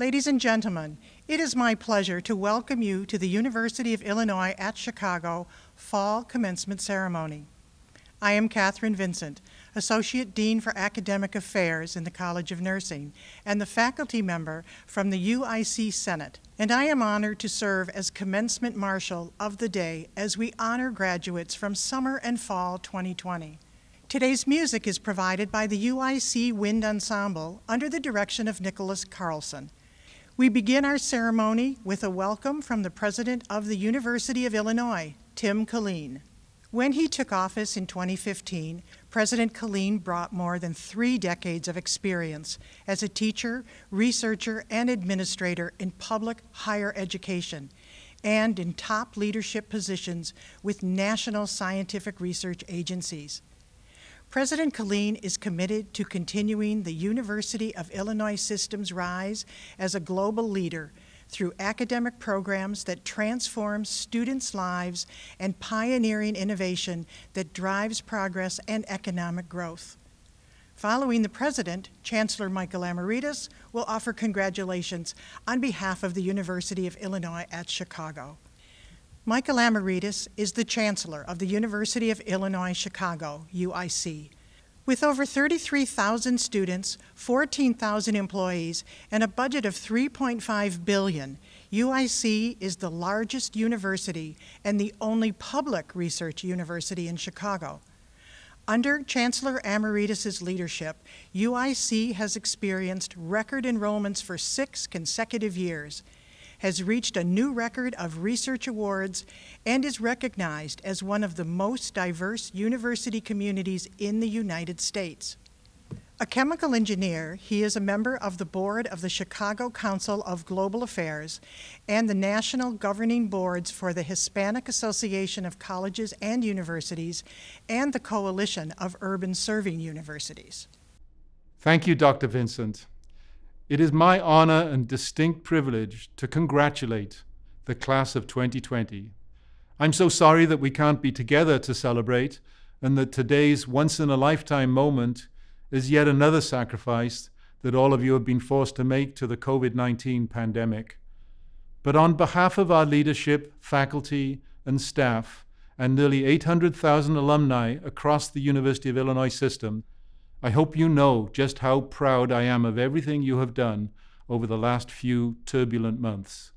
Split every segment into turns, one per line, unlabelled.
Ladies and gentlemen, it is my pleasure to welcome you to the University of Illinois at Chicago Fall Commencement Ceremony. I am Catherine Vincent, Associate Dean for Academic Affairs in the College of Nursing and the faculty member from the UIC Senate, and I am honored to serve as Commencement Marshal of the day as we honor graduates from summer and fall 2020. Today's music is provided by the UIC Wind Ensemble under the direction of Nicholas Carlson. We begin our ceremony with a welcome from the President of the University of Illinois, Tim Killeen. When he took office in 2015, President Killeen brought more than 3 decades of experience as a teacher, researcher, and administrator in public higher education and in top leadership positions with national scientific research agencies. President Killeen is committed to continuing the University of Illinois system's rise as a global leader through academic programs that transform students' lives and pioneering innovation that drives progress and economic growth. Following the President, Chancellor Michael Amaritis will offer congratulations on behalf of the University of Illinois at Chicago. Michael Amaritis is the Chancellor of the University of Illinois Chicago, UIC. With over 33,000 students, 14,000 employees, and a budget of $3.5 billion, UIC is the largest university and the only public research university in Chicago. Under Chancellor Amaritis' leadership, UIC has experienced record enrollments for 6 consecutive years, has reached a new record of research awards, and is recognized as one of the most diverse university communities in the United States. A chemical engineer, he is a member of the board of the Chicago Council of Global Affairs and the national governing boards for the Hispanic Association of Colleges and Universities and the Coalition of Urban Serving Universities.
Thank you, Dr. Vincent. It is my honor and distinct privilege to congratulate the class of 2020. I'm so sorry that we can't be together to celebrate and that today's once-in-a-lifetime moment is yet another sacrifice that all of you have been forced to make to the COVID-19 pandemic. But on behalf of our leadership, faculty, and staff, and nearly 800,000 alumni across the University of Illinois system, I hope you know just how proud I am of everything you have done over the last few turbulent months.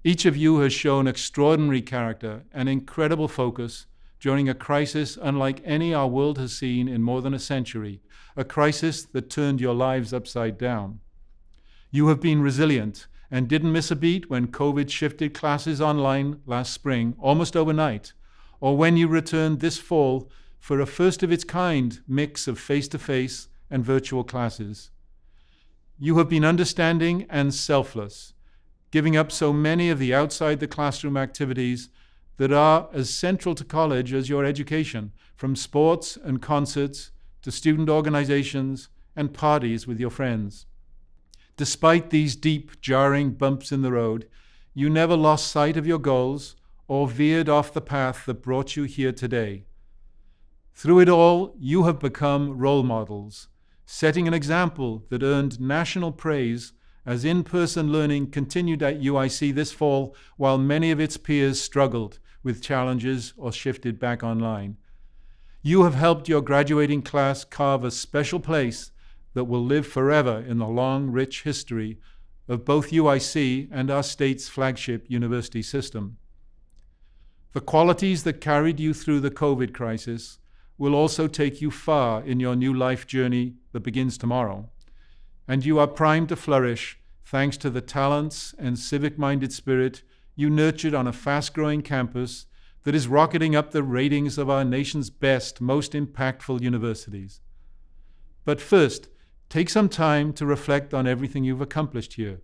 Each of you has shown extraordinary character and incredible focus during a crisis unlike any our world has seen in more than a century, a crisis that turned your lives upside down. You have been resilient and didn't miss a beat when COVID shifted classes online last spring, almost overnight, or when you returned this fall for a first-of-its-kind mix of face-to-face and virtual classes. You have been understanding and selfless, giving up so many of the outside-the-classroom activities that are as central to college as your education, from sports and concerts to student organizations and parties with your friends. Despite these deep, jarring bumps in the road, you never lost sight of your goals or veered off the path that brought you here today. Through it all, you have become role models, setting an example that earned national praise as in-person learning continued at UIC this fall while many of its peers struggled with challenges or shifted back online. You have helped your graduating class carve a special place that will live forever in the long, rich history of both UIC and our state's flagship university system. The qualities that carried you through the COVID crisis will also take you far in your new life journey that begins tomorrow. And you are primed to flourish thanks to the talents and civic-minded spirit you nurtured on a fast-growing campus that is rocketing up the ratings of our nation's best, most impactful universities. But first, take some time to reflect on everything you've accomplished here,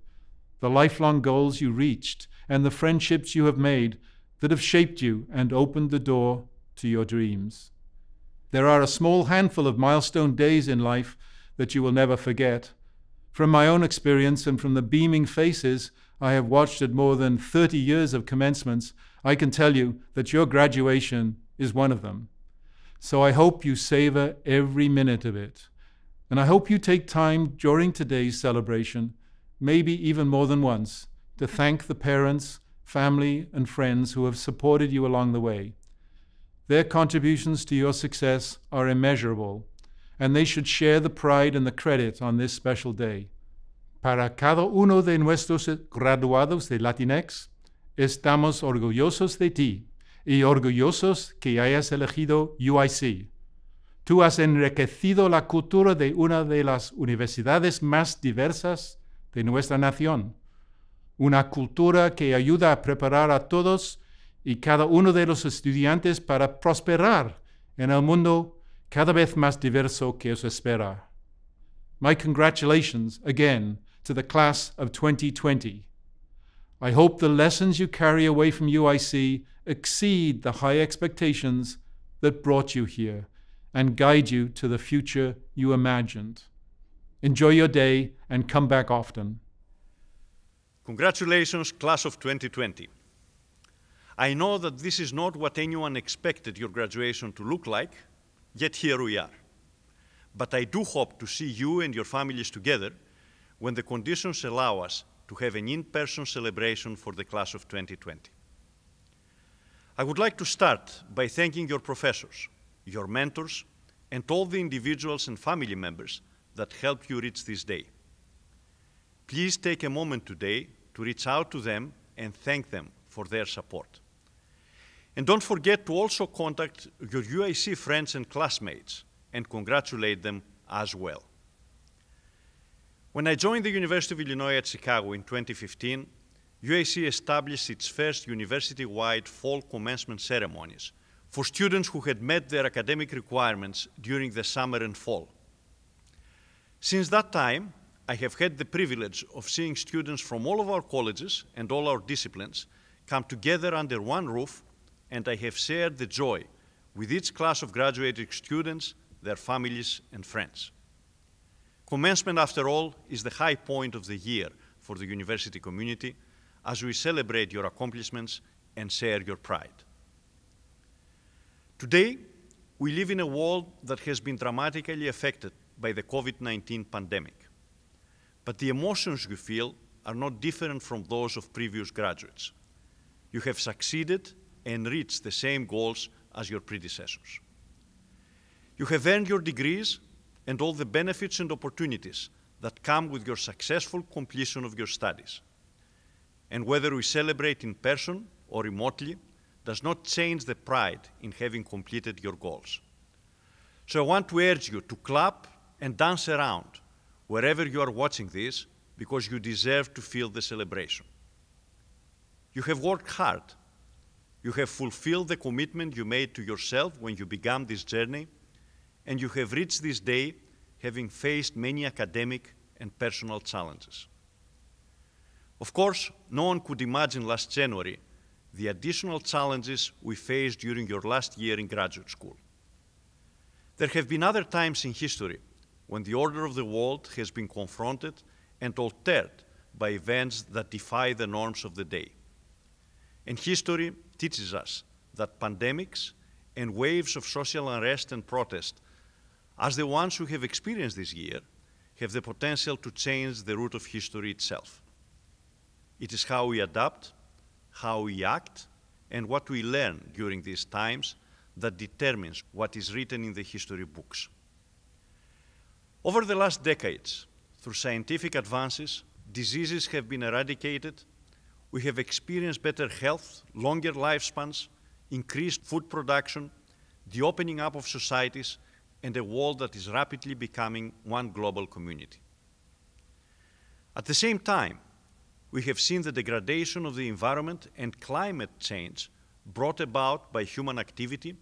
the lifelong goals you reached, and the friendships you have made that have shaped you and opened the door to your dreams. There are a small handful of milestone days in life that you will never forget. From my own experience and from the beaming faces I have watched at more than 30 years of commencements, I can tell you that your graduation is one of them. So I hope you savor every minute of it. And I hope you take time during today's celebration maybe even more than once, to thank the parents, family, and friends who have supported you along the way. Their contributions to your success are immeasurable, and they should share the pride and the credit on this special day. Para cada uno de nuestros graduados de Latinx, estamos orgullosos de ti y orgullosos que hayas elegido UIC. Tú has enriquecido la cultura de una de las universidades más diversas de nuestra nación, una cultura que ayuda a preparar a todos y cada uno de los estudiantes para prosperar en el mundo cada vez más diverso que os espera. My congratulations again to the class of 2020. I hope the lessons you carry away from UIC exceed the high expectations that brought you here and guide you to the future you imagined. Enjoy your day and come back often.
Congratulations, class of 2020. I know that this is not what anyone expected your graduation to look like, yet here we are. But I do hope to see you and your families together when the conditions allow us to have an in-person celebration for the class of 2020. I would like to start by thanking your professors, your mentors, and all the individuals and family members that helped you reach this day. Please take a moment today to reach out to them and thank them for their support. And don't forget to also contact your UIC friends and classmates and congratulate them as well. When I joined the University of Illinois at Chicago in 2015, UIC established its first university-wide fall commencement ceremonies for students who had met their academic requirements during the summer and fall. Since that time, I have had the privilege of seeing students from all of our colleges and all our disciplines come together under one roof, and I have shared the joy with each class of graduating students, their families, and friends. Commencement, after all, is the high point of the year for the university community as we celebrate your accomplishments and share your pride. Today, we live in a world that has been dramatically affected by the COVID-19 pandemic. But the emotions you feel are not different from those of previous graduates. You have succeeded and reached the same goals as your predecessors. You have earned your degrees and all the benefits and opportunities that come with your successful completion of your studies. And whether we celebrate in person or remotely does not change the pride in having completed your goals. So I want to urge you to clap and dance around wherever you are watching this, because you deserve to feel the celebration. You have worked hard. You have fulfilled the commitment you made to yourself when you began this journey, and you have reached this day having faced many academic and personal challenges. Of course, no one could imagine last January the additional challenges we faced during your last year in graduate school. There have been other times in history when the order of the world has been confronted and altered by events that defy the norms of the day. And history teaches us that pandemics and waves of social unrest and protest, as the ones we have experienced this year, have the potential to change the route of history itself. It is how we adapt, how we act, and what we learn during these times that determines what is written in the history books. Over the last decades, through scientific advances, diseases have been eradicated, we have experienced better health, longer lifespans, increased food production, the opening up of societies, and a world that is rapidly becoming one global community. At the same time, we have seen the degradation of the environment and climate change brought about by human activity,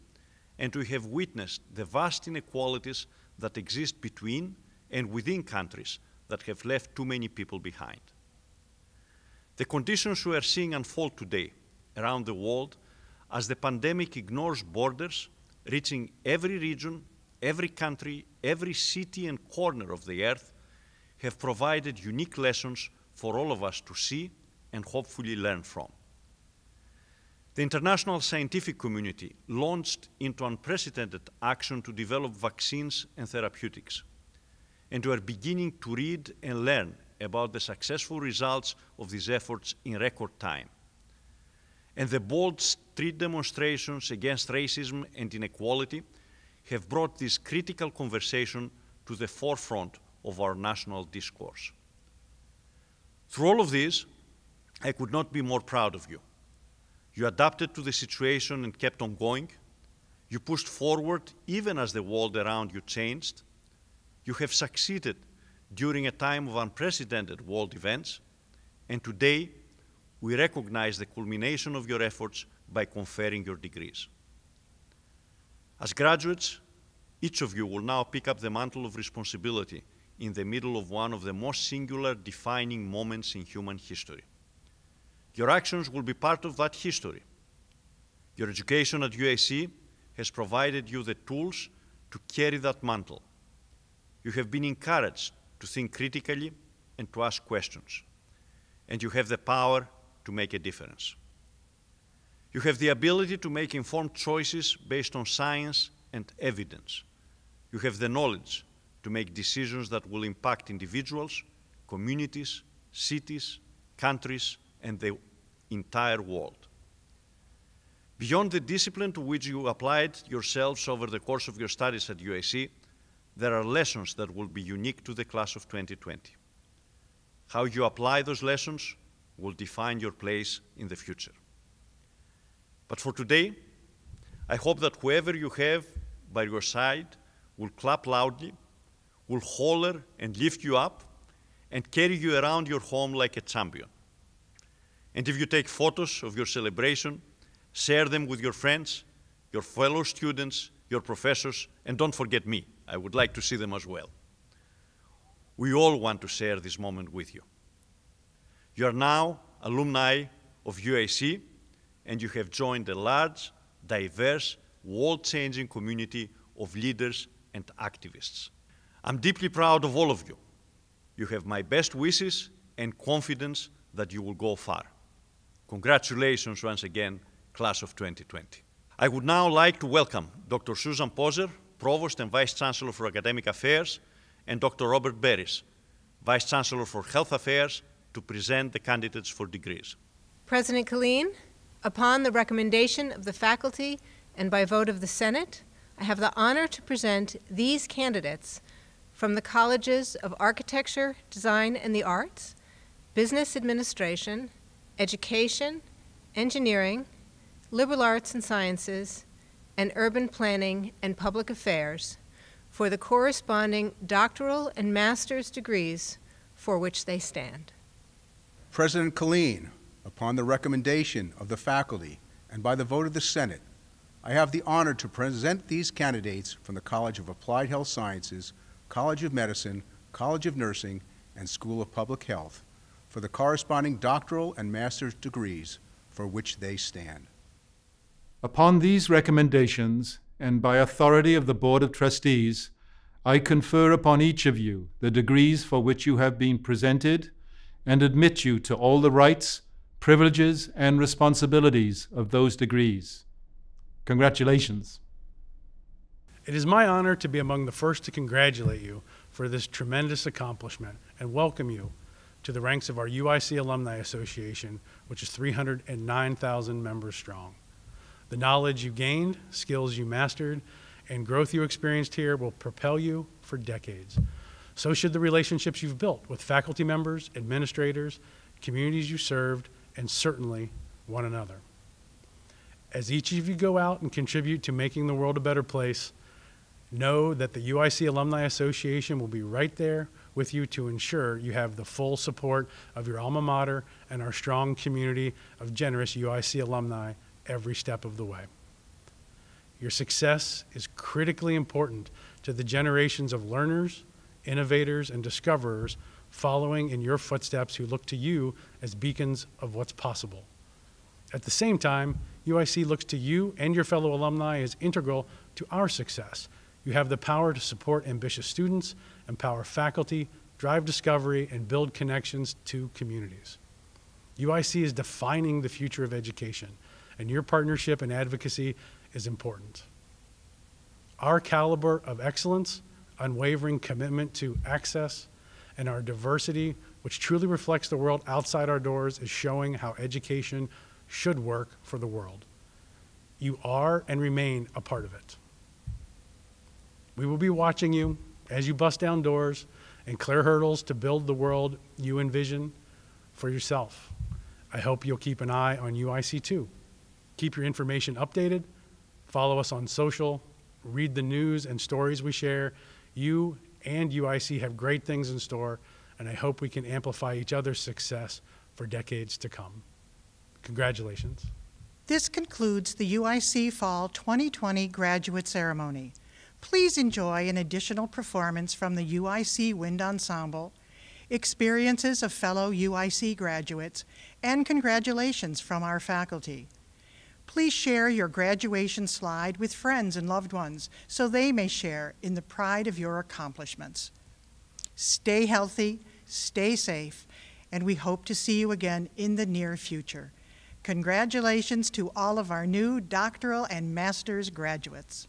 and we have witnessed the vast inequalities that exist between and within countries that have left too many people behind. The conditions we are seeing unfold today around the world as the pandemic ignores borders, reaching every region, every country, every city and corner of the earth, have provided unique lessons for all of us to see and hopefully learn from. The international scientific community launched into unprecedented action to develop vaccines and therapeutics. And we are beginning to read and learn about the successful results of these efforts in record time. And the bold street demonstrations against racism and inequality have brought this critical conversation to the forefront of our national discourse. Through all of this, I could not be more proud of you. You adapted to the situation and kept on going. You pushed forward even as the world around you changed. You have succeeded during a time of unprecedented world events, and today we recognize the culmination of your efforts by conferring your degrees. As graduates, each of you will now pick up the mantle of responsibility in the middle of one of the most singular defining moments in human history. Your actions will be part of that history. Your education at UIC has provided you the tools to carry that mantle. You have been encouraged to think critically and to ask questions, and you have the power to make a difference. You have the ability to make informed choices based on science and evidence. You have the knowledge to make decisions that will impact individuals, communities, cities, countries, and the entire world. Beyond the discipline to which you applied yourselves over the course of your studies at UIC, there are lessons that will be unique to the class of 2020. How you apply those lessons will define your place in the future. But for today, I hope that whoever you have by your side will clap loudly, will holler and lift you up, and carry you around your home like a champion. And if you take photos of your celebration, share them with your friends, your fellow students, your professors, and don't forget me. I would like to see them as well. We all want to share this moment with you. You are now alumni of UIC, and you have joined a large, diverse, world-changing community of leaders and activists. I'm deeply proud of all of you. You have my best wishes and confidence that you will go far. Congratulations once again, class of 2020. I would now like to welcome Dr. Susan Poser, Provost and Vice Chancellor for Academic Affairs, and Dr. Robert Beris, Vice Chancellor for Health Affairs, to present the candidates for degrees.
President Killeen, upon the recommendation of the faculty and by vote of the Senate, I have the honor to present these candidates from the Colleges of Architecture, Design and the Arts, Business Administration, Education, Engineering, Liberal Arts and Sciences, and Urban Planning and Public Affairs for the corresponding doctoral and master's degrees for which they stand.
President Killeen, upon the recommendation of the faculty and by the vote of the Senate, I have the honor to present these candidates from the College of Applied Health Sciences, College of Medicine, College of Nursing, and School of Public Health for the corresponding doctoral and master's degrees for which they stand.
Upon these recommendations, and by authority of the Board of Trustees, I confer upon each of you the degrees for which you have been presented and admit you to all the rights, privileges, and responsibilities of those degrees. Congratulations.
It is my honor to be among the first to congratulate you for this tremendous accomplishment and welcome you to the ranks of our UIC Alumni Association, which is 309,000 members strong. The knowledge you gained, skills you mastered, and growth you experienced here will propel you for decades. So should the relationships you've built with faculty members, administrators, communities you served, and certainly one another. As each of you go out and contribute to making the world a better place, know that the UIC Alumni Association will be right there with you to ensure you have the full support of your alma mater and our strong community of generous UIC alumni every step of the way. Your success is critically important to the generations of learners, innovators, and discoverers following in your footsteps who look to you as beacons of what's possible. At the same time, UIC looks to you and your fellow alumni as integral to our success. You have the power to support ambitious students, empower faculty, drive discovery, and build connections to communities. UIC is defining the future of education, and your partnership and advocacy is important. Our caliber of excellence, unwavering commitment to access, and our diversity which truly reflects the world outside our doors, is showing how education should work for the world. You are and remain a part of it. We will be watching you as you bust down doors and clear hurdles to build the world you envision for yourself. I hope you'll keep an eye on UIC too. Keep your information updated, follow us on social, read the news and stories we share. You and UIC have great things in store, and I hope we can amplify each other's success for decades to come. Congratulations.
This concludes the UIC Fall 2020 graduate ceremony. Please enjoy an additional performance from the UIC Wind Ensemble, experiences of fellow UIC graduates, and congratulations from our faculty. Please share your graduation slide with friends and loved ones so they may share in the pride of your accomplishments. Stay healthy, stay safe, and we hope to see you again in the near future. Congratulations to all of our new doctoral and master's graduates.